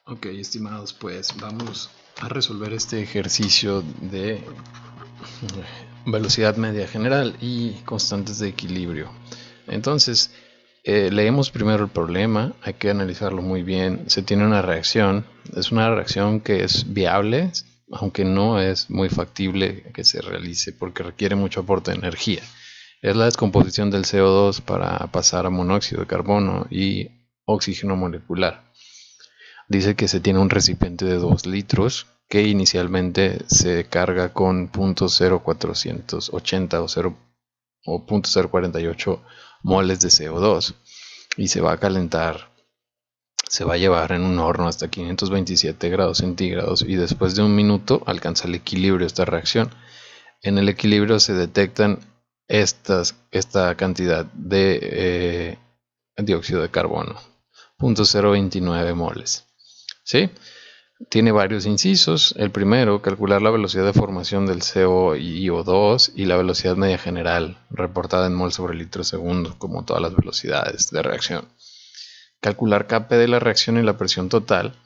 Ok, estimados, pues vamos a resolver este ejercicio de velocidad media general y constantes de equilibrio. Entonces, leemos primero el problema, hay que analizarlo muy bien. Se tiene una reacción, es una reacción que es viable, aunque no es muy factible que se realice porque requiere mucho aporte de energía. Es la descomposición del CO2 para pasar a monóxido de carbono y oxígeno molecular. Dice que se tiene un recipiente de 2 litros que inicialmente se carga con 0.0480 o 0.048 moles de CO2 y se va a calentar, se va a llevar en un horno hasta 527 grados centígrados y después de un minuto alcanza el equilibrio esta reacción. En el equilibrio se detectan esta cantidad de dióxido de carbono, 0.029 moles. ¿Sí? Tiene varios incisos. El primero, calcular la velocidad de formación del CO y O2 y la velocidad media general, reportada en mol sobre litro segundo, como todas las velocidades de reacción. Calcular Kp de la reacción y la presión total.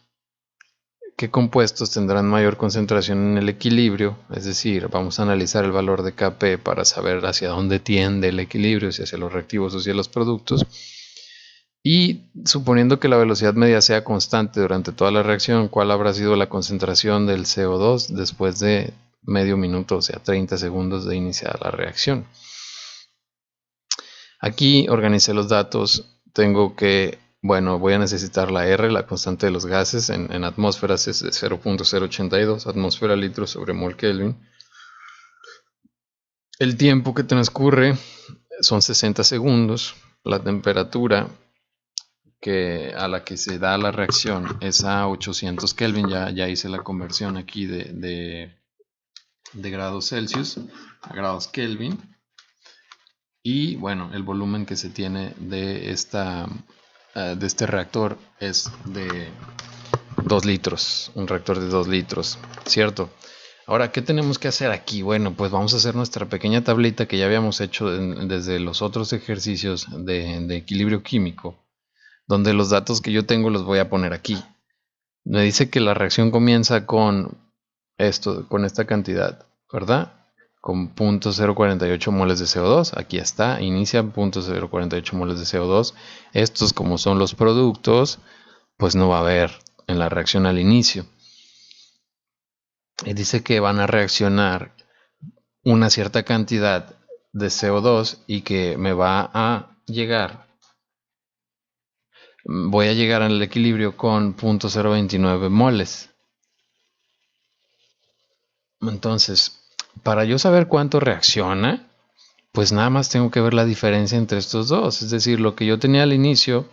¿Qué compuestos tendrán mayor concentración en el equilibrio? Es decir, vamos a analizar el valor de Kp para saber hacia dónde tiende el equilibrio, si hacia los reactivos o hacia los productos. Y suponiendo que la velocidad media sea constante durante toda la reacción, ¿cuál habrá sido la concentración del CO2 después de medio minuto, o sea, 30 segundos de iniciar la reacción? Aquí organicé los datos. Tengo que, voy a necesitar la R, la constante de los gases. En atmósferas es de 0.082 atmósfera litro sobre mol Kelvin. El tiempo que transcurre son 60 segundos. La temperatura a la que se da la reacción es a 800 Kelvin. Ya hice la conversión aquí de grados Celsius a grados Kelvin. Y bueno, el volumen que se tiene de este reactor es de 2 litros, un reactor de 2 litros, ¿cierto? Ahora, ¿qué tenemos que hacer aquí? Bueno, pues vamos a hacer nuestra pequeña tablita que ya habíamos hecho desde los otros ejercicios de equilibrio químico, donde los datos que yo tengo los voy a poner aquí. Me dice que la reacción comienza con esta cantidad, ¿verdad? Con 0.048 moles de CO2. Aquí está, inicia 0.048 moles de CO2. Estos, como son los productos, pues no va a haber en la reacción al inicio. Y dice que van a reaccionar una cierta cantidad de CO2 y que me va a llegar, voy a llegar al equilibrio con 0.029 moles. Entonces, para yo saber cuánto reacciona, pues nada más tengo que ver la diferencia entre estos dos. Es decir, lo que yo tenía al inicio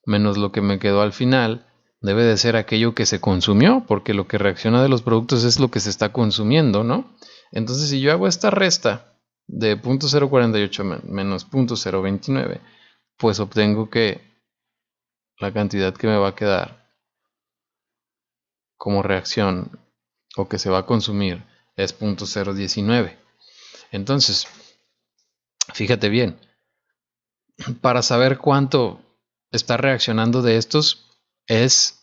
menos lo que me quedó al final debe de ser aquello que se consumió, porque lo que reacciona de los productos es lo que se está consumiendo, ¿no? Entonces, si yo hago esta resta de 0.048 menos 0.029, pues obtengo que la cantidad que me va a quedar como reacción o que se va a consumir es 0.019. Entonces, fíjate bien, para saber cuánto está reaccionando de estos es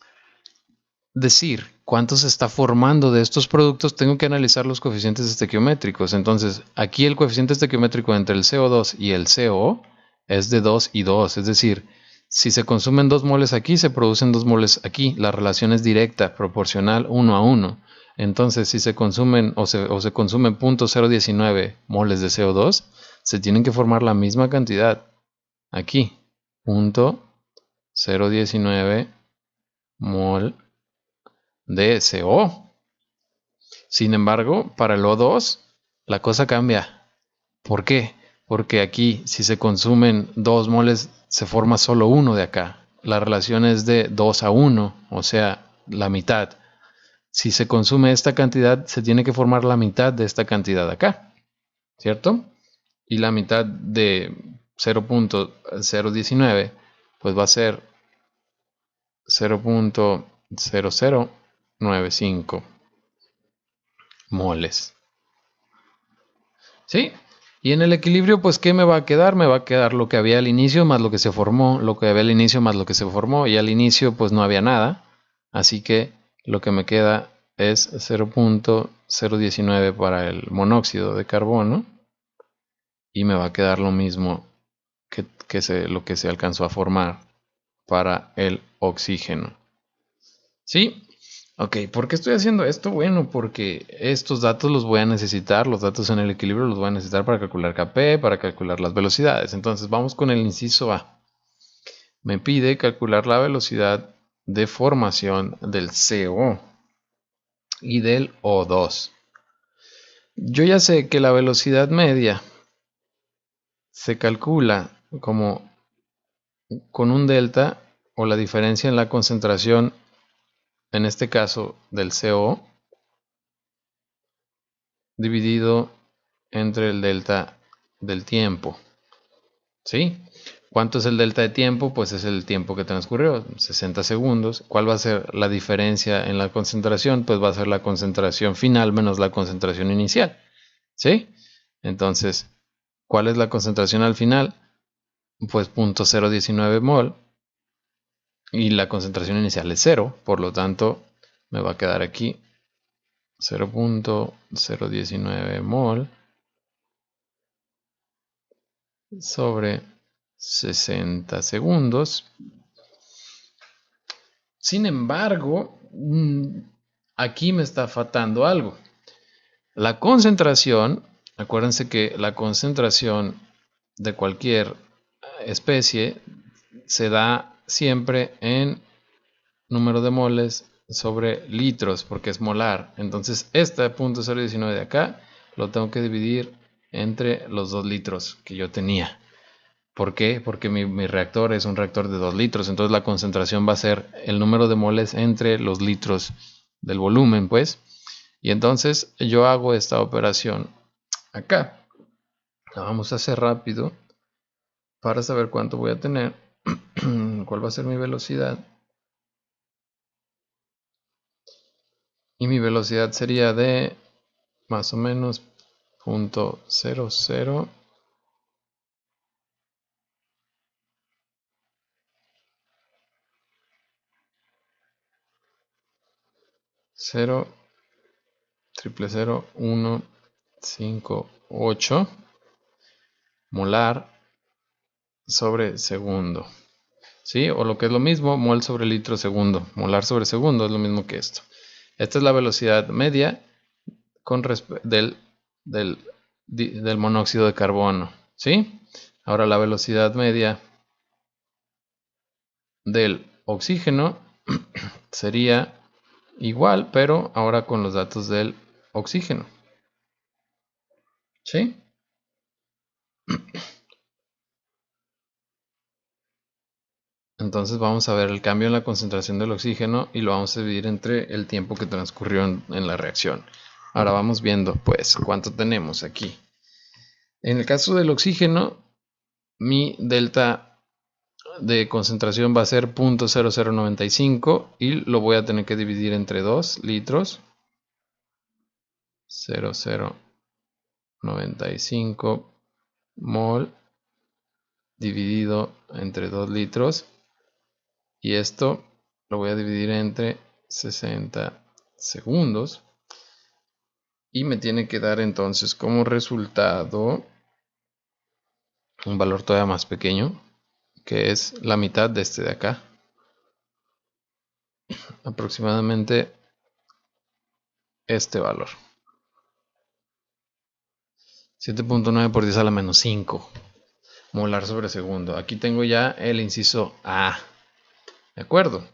decir cuánto se está formando de estos productos, tengo que analizar los coeficientes estequiométricos. Entonces, aquí el coeficiente estequiométrico entre el CO2 y el CO es de 2 y 2, es decir, si se consumen 2 moles aquí, se producen 2 moles aquí. La relación es directa, proporcional 1 a 1. Entonces, si se consumen o se consumen 0.019 moles de CO2, se tienen que formar la misma cantidad aquí, 0.019 mol de CO. Sin embargo, para el O2, la cosa cambia. ¿Por qué? Porque aquí, si se consumen 2 moles, se forma solo uno de acá. La relación es de 2 a 1, o sea, la mitad. Si se consume esta cantidad, se tiene que formar la mitad de esta cantidad acá, ¿cierto? Y la mitad de 0.019, pues va a ser 0.0095 moles. ¿Sí? Y en el equilibrio, pues, ¿qué me va a quedar? Me va a quedar lo que había al inicio más lo que se formó, lo que había al inicio más lo que se formó. Y al inicio, pues, no había nada. Así que lo que me queda es 0.019 para el monóxido de carbono y me va a quedar lo mismo lo que se alcanzó a formar para el oxígeno. ¿Sí? Ok, ¿por qué estoy haciendo esto? Bueno, porque estos datos los voy a necesitar, los datos en el equilibrio los voy a necesitar para calcular Kp, para calcular las velocidades. Entonces vamos con el inciso A. Me pide calcular la velocidad de formación del CO y del O2. Yo ya sé que la velocidad media se calcula como con un delta o la diferencia en la concentración, en este caso del CO, dividido entre el delta del tiempo. ¿Sí? ¿Cuánto es el delta de tiempo? Pues es el tiempo que transcurrió, 60 segundos. ¿Cuál va a ser la diferencia en la concentración? Pues va a ser la concentración final menos la concentración inicial. ¿Sí? Entonces, ¿cuál es la concentración al final? Pues 0.019 mol. Y la concentración inicial es 0. Por lo tanto, me va a quedar aquí 0.019 mol sobre 60 segundos. Sin embargo, aquí me está faltando algo. La concentración, acuérdense que la concentración de cualquier especie se da siempre en número de moles sobre litros, porque es molar. Entonces, este 0.019 de acá lo tengo que dividir entre los 2 litros que yo tenía. ¿Por qué? Porque mi reactor es un reactor de 2 litros, entonces la concentración va a ser el número de moles entre los litros del volumen, pues. Y entonces yo hago esta operación acá. La vamos a hacer rápido para saber cuánto voy a tener, cuál va a ser mi velocidad. Y mi velocidad sería de más o menos 0.00 0 triple 0 1 5 8 molar sobre segundo. ¿Sí? O lo que es lo mismo, mol sobre litro segundo. Molar sobre segundo es lo mismo que esto. Esta es la velocidad media del monóxido de carbono. ¿Sí? Ahora la velocidad media del oxígeno sería igual, pero ahora con los datos del oxígeno. ¿Sí? Entonces vamos a ver el cambio en la concentración del oxígeno y lo vamos a dividir entre el tiempo que transcurrió en la reacción. Ahora vamos viendo pues cuánto tenemos aquí. En el caso del oxígeno, mi delta de concentración va a ser 0.0095 y lo voy a tener que dividir entre 2 litros. 0.095 mol dividido entre 2 litros. Y esto lo voy a dividir entre 60 segundos. Y me tiene que dar entonces como resultado un valor todavía más pequeño, que es la mitad de este de acá. Aproximadamente este valor. 7.9 por 10 a la menos 5 molar sobre segundo. Aquí tengo ya el inciso A. ¿De acuerdo?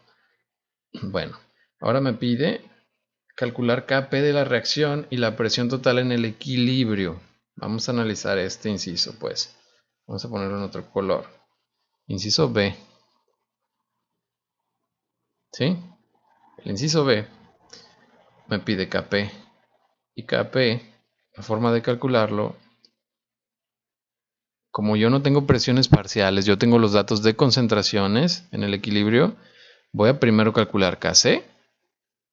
Bueno, ahora me pide calcular Kp de la reacción y la presión total en el equilibrio. Vamos a analizar este inciso, pues. Vamos a ponerlo en otro color. Inciso B. ¿Sí? El inciso B me pide Kp. Y Kp, la forma de calcularlo, como yo no tengo presiones parciales, yo tengo los datos de concentraciones en el equilibrio, voy a primero calcular Kc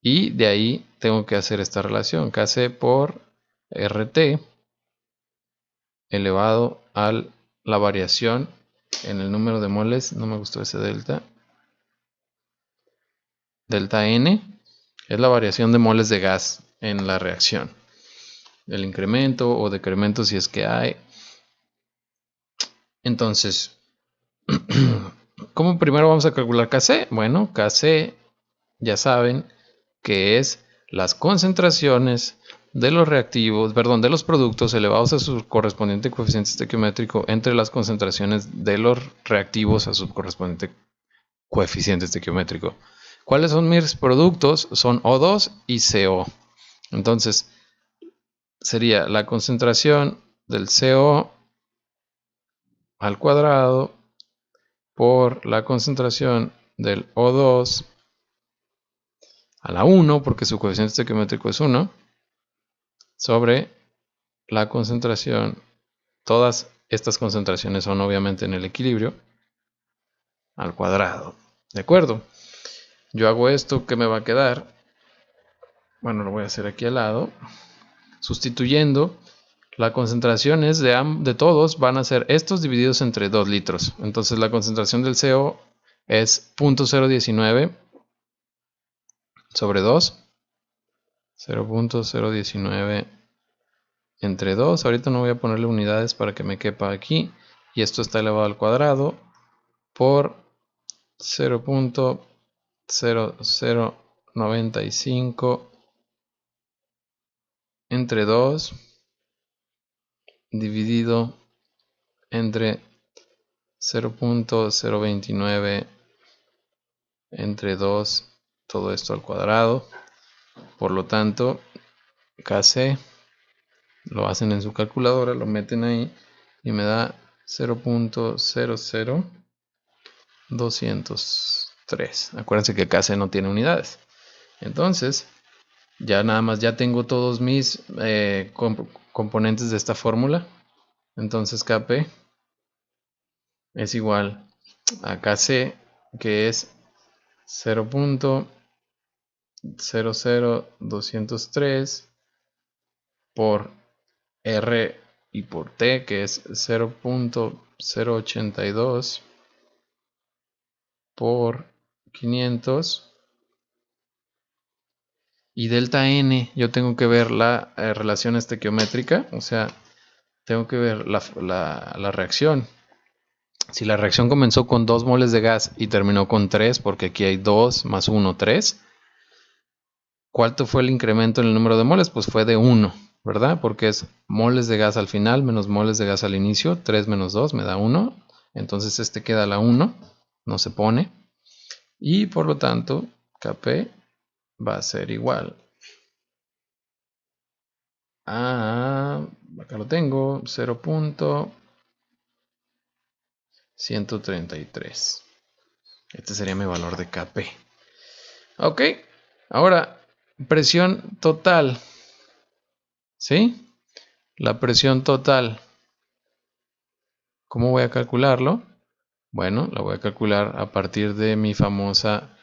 y de ahí tengo que hacer esta relación. Kc por RT elevado a la variación en el número de moles, no me gustó ese delta, delta N es la variación de moles de gas en la reacción. El incremento o decremento si es que hay. Entonces, ¿cómo primero vamos a calcular Kc? Bueno, Kc ya saben que es las concentraciones de los reactivos, perdón, de los productos elevados a su correspondiente coeficiente estequiométrico entre las concentraciones de los reactivos a su correspondiente coeficiente estequiométrico. ¿Cuáles son mis productos? Son O2 y CO. Entonces, sería la concentración del CO al cuadrado por la concentración del O2 a la 1, porque su coeficiente estequiométrico es 1, sobre la concentración. Todas estas concentraciones son obviamente en el equilibrio al cuadrado. ¿De acuerdo? Yo hago esto, ¿qué me va a quedar? Bueno, lo voy a hacer aquí al lado. Sustituyendo, las concentraciones de todos van a ser estos divididos entre 2 litros. Entonces la concentración del CO es 0.019 sobre 2. 0.019 entre 2. Ahorita no voy a ponerle unidades para que me quepa aquí. Y esto está elevado al cuadrado por 0.0095 entre 2 dividido entre 0.029 entre 2, todo esto al cuadrado. Por lo tanto, Kc lo hacen en su calculadora, lo meten ahí y me da 0.00203. Acuérdense que Kc no tiene unidades. Entonces, ya nada más ya tengo todos mis componentes de esta fórmula. Entonces Kp es igual a Kc, que es 0.00203 por R y por T, que es 0.082 por 500. Y delta N, yo tengo que ver la relación estequiométrica, o sea, tengo que ver la reacción. Si la reacción comenzó con 2 moles de gas y terminó con 3, porque aquí hay 2 más 1, 3, ¿cuánto fue el incremento en el número de moles? Pues fue de 1, ¿verdad? Porque es moles de gas al final menos moles de gas al inicio. 3 menos 2 me da 1. Entonces este queda a la 1, no se pone. Y por lo tanto, Kp va a ser igual a, acá lo tengo, 0.133. Este sería mi valor de Kp. Ok, ahora presión total. ¿Sí? La presión total. ¿Cómo voy a calcularlo? Bueno, la voy a calcular a partir de mi famosa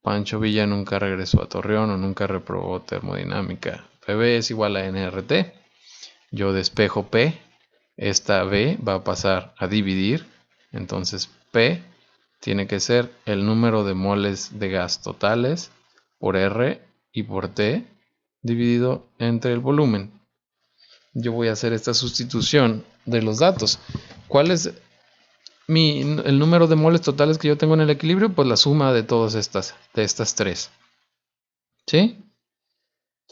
Pancho Villa nunca regresó a Torreón o nunca reprobó termodinámica. PV es igual a nRT. Yo despejo P. Esta V va a pasar a dividir. Entonces P tiene que ser el número de moles de gas totales por R y por T dividido entre el volumen. Yo voy a hacer esta sustitución de los datos. ¿Cuál es el número de moles totales que yo tengo en el equilibrio? Pues la suma de todas estas tres. ¿Sí?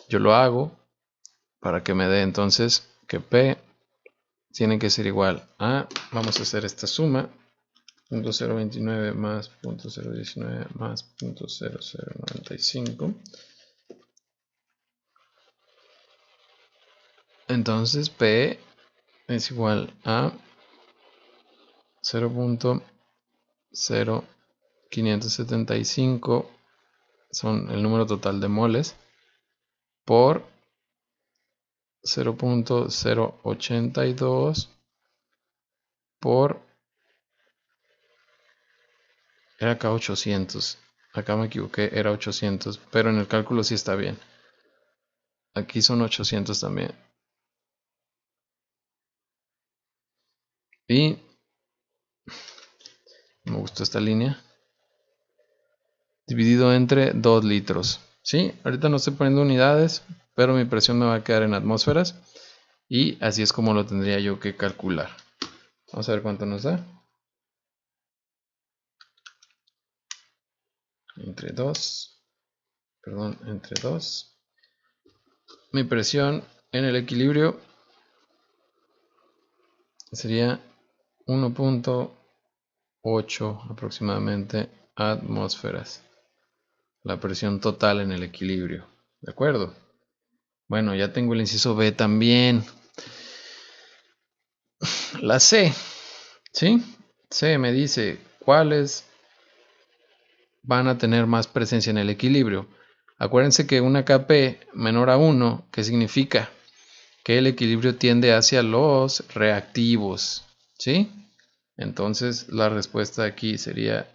Yo lo hago para que me dé entonces que P tiene que ser igual a, vamos a hacer esta suma, 0.029 más 0.019 más 0.0095. Entonces P es igual a 0.0575, son el número total de moles, por 0.082 por, era acá 800, acá me equivoqué, era 800, pero en el cálculo sí está bien. Aquí son 800 también. Y me gustó esta línea. dividido entre 2 litros. ¿Sí? Ahorita no estoy poniendo unidades, pero mi presión me va a quedar en atmósferas. Y así es como lo tendría yo que calcular. Vamos a ver cuánto nos da. Entre 2. Perdón, entre 2. Mi presión en el equilibrio sería 1.8 aproximadamente atmósferas. La presión total en el equilibrio. ¿De acuerdo? Bueno, ya tengo el inciso B también. La C. ¿Sí? C me dice cuáles van a tener más presencia en el equilibrio. Acuérdense que una Kp menor a 1, ¿qué significa? Que el equilibrio tiende hacia los reactivos. ¿Sí? Entonces la respuesta aquí sería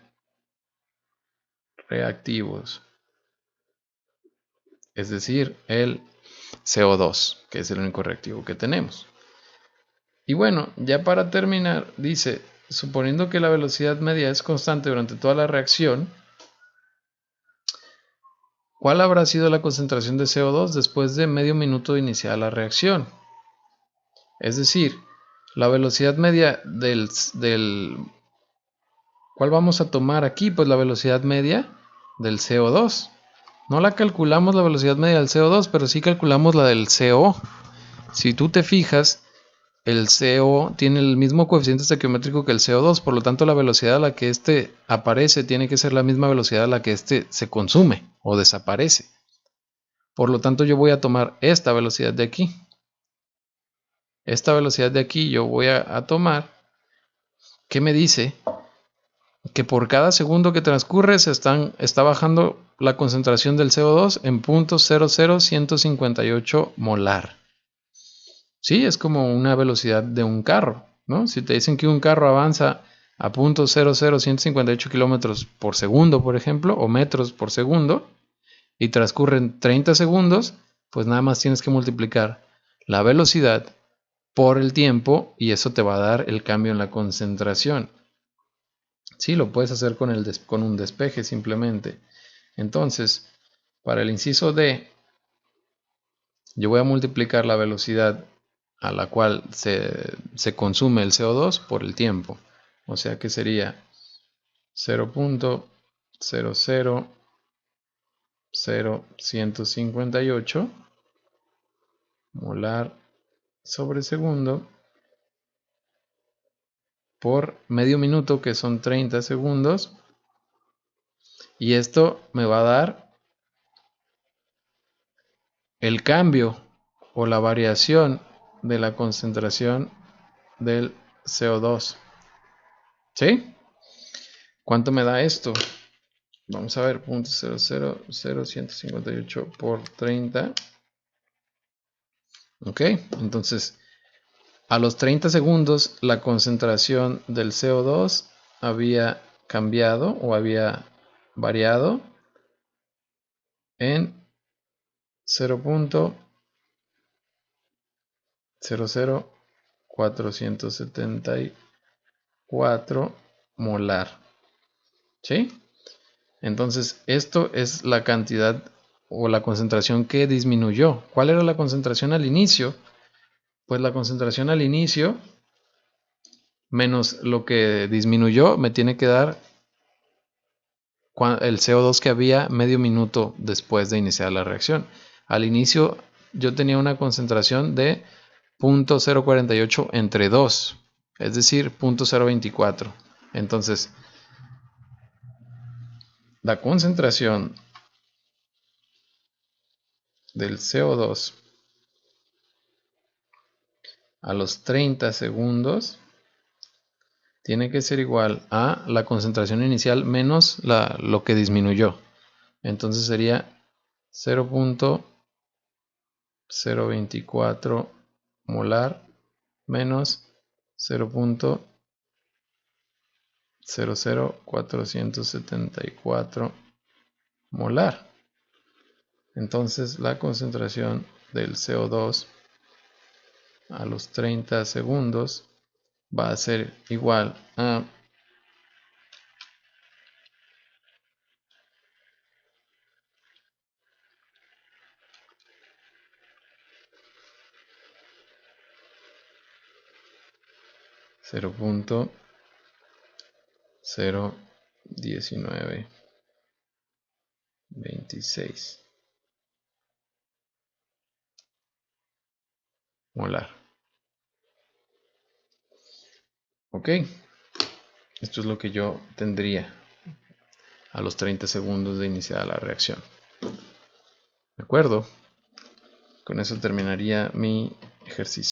reactivos. Es decir, el CO2, que es el único reactivo que tenemos. Y bueno, ya para terminar, dice, suponiendo que la velocidad media es constante durante toda la reacción, ¿cuál habrá sido la concentración de CO2 después de medio minuto de iniciar la reacción? Es decir, la velocidad media ¿cuál vamos a tomar aquí? Pues la velocidad media del CO2. No la calculamos la velocidad media del CO2, pero sí calculamos la del CO. Si tú te fijas, el CO tiene el mismo coeficiente estequiométrico que el CO2, por lo tanto la velocidad a la que éste aparece tiene que ser la misma velocidad a la que éste se consume o desaparece. Por lo tanto yo voy a tomar esta velocidad de aquí. Esta velocidad de aquí yo voy a tomar, que me dice que por cada segundo que transcurre está bajando la concentración del CO2 en 0.00158 molar. Sí, es como una velocidad de un carro, ¿no? Si te dicen que un carro avanza a 0.00158 kilómetros por segundo, por ejemplo, o metros por segundo, y transcurren 30 segundos, pues nada más tienes que multiplicar la velocidad por el tiempo y eso te va a dar el cambio en la concentración. Sí, lo puedes hacer con un despeje simplemente. Entonces, para el inciso D, yo voy a multiplicar la velocidad a la cual se consume el CO2 por el tiempo. O sea que sería 0.000158 molar sobre segundo por medio minuto, que son 30 segundos. Y esto me va a dar el cambio o la variación de la concentración del CO2. ¿Sí? ¿Cuánto me da esto? Vamos a ver, 0.000158 por 30. Ok, entonces a los 30 segundos la concentración del CO2 había cambiado o había variado en 0.00474 molar. ¿Sí? Entonces, esto es la cantidad o la concentración que disminuyó. ¿Cuál era la concentración al inicio? Pues la concentración al inicio menos lo que disminuyó me tiene que dar el CO2 que había medio minuto después de iniciar la reacción. Al inicio yo tenía una concentración de 0.048 entre 2, es decir, 0.024. Entonces, la concentración del CO2 a los 30 segundos tiene que ser igual a la concentración inicial menos lo que disminuyó. Entonces sería 0.024 molar menos 0.00474 molar. Entonces la concentración del CO2 a los 30 segundos va a ser igual a 0.01926 molar. Ok, esto es lo que yo tendría a los 30 segundos de iniciada la reacción. ¿De acuerdo? Con eso terminaría mi ejercicio.